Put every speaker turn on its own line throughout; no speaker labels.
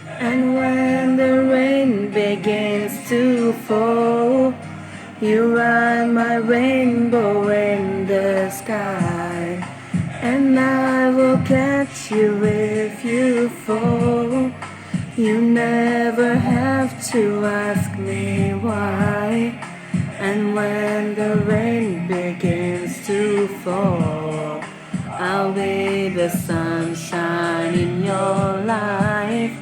And when the rain begins to fall, you are my rainbow in the sky. And I will catch you if you fall. You never have to ask me why. And when the rain begins to fall, I'll be the sunshine in your life.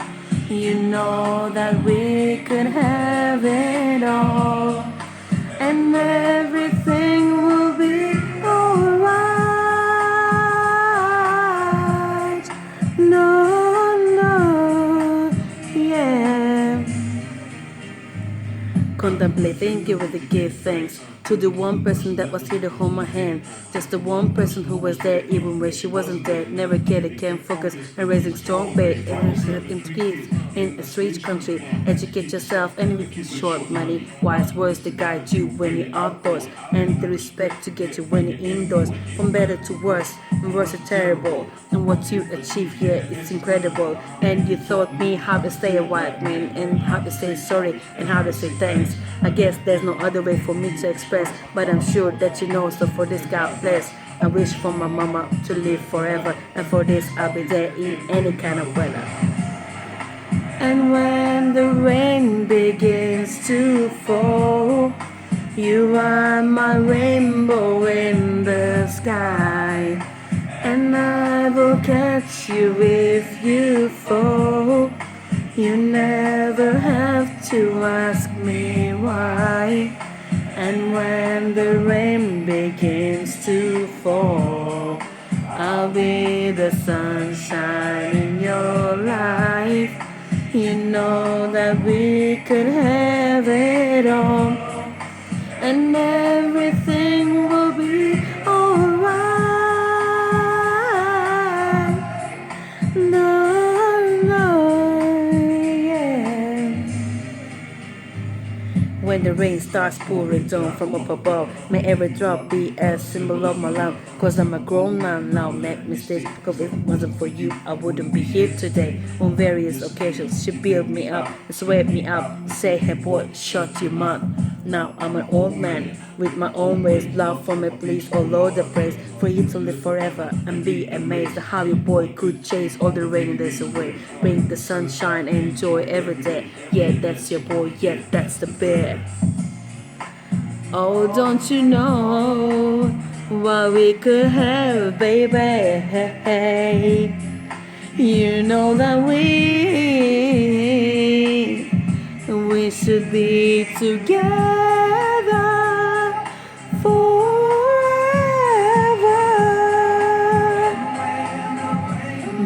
You know that we could have it all, and everything will be alright. No, no, yeah. Contemplating, you with the give thanks to the one person that was here to hold my hand. Just the one person who was there even when she wasn't there. Never cared, can't focus, and raising strong bed in kids in a strange country. Educate yourself and with short money. Wise words to guide you when you're outdoors, and the respect to get you when you're indoors. From better to worse, and worse is terrible. And what you achieve here, it's incredible. And you taught me how to stay a white man, and how to say sorry, and how to say thanks. I guess there's no other way for me to express, but I'm sure that you know. So for this, God bless. I wish for my mama to live forever, and for this I'll be there in any kind of weather. And when the rain begins to fall, you are my rainbow in the sky. And I will catch you if you fall. You never have to ask me why. And when the rain begins to fall, I'll be the sunshine in your life. You know that we could have it all, and everything will be alright. No, no, yeah. When the rain starts pouring down from up above, may every drop be a symbol of my love. Cause I'm a grown man now, make mistakes. Cause if it wasn't for you, I wouldn't be here today. On various occasions, she built me up, swept me up, say, hey boy, shut your mouth. Now I'm an old man with my own ways. Love for me, please, all over the praise. For you to live forever and be amazed at how your boy could chase all the rainy days away. Bring the sunshine and joy every day. Yeah, that's your boy, yeah, that's the bear. Oh, don't you know what we could have, baby? You know that we should be together forever.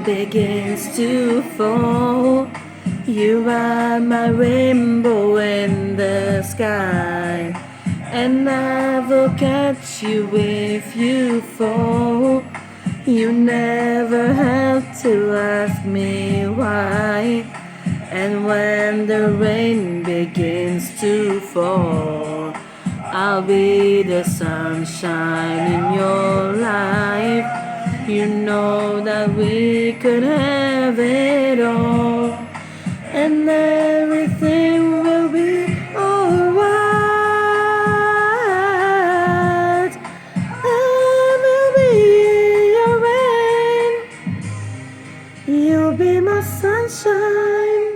Begins to fall. You are my rainbow in the sky, and I will catch you if you fall. You never have to ask me why. And when the rain begins to fall, I'll be the sunshine in your life. You know that we could have it all, and everything will be alright. I will be your rain. You'll be my sunshine.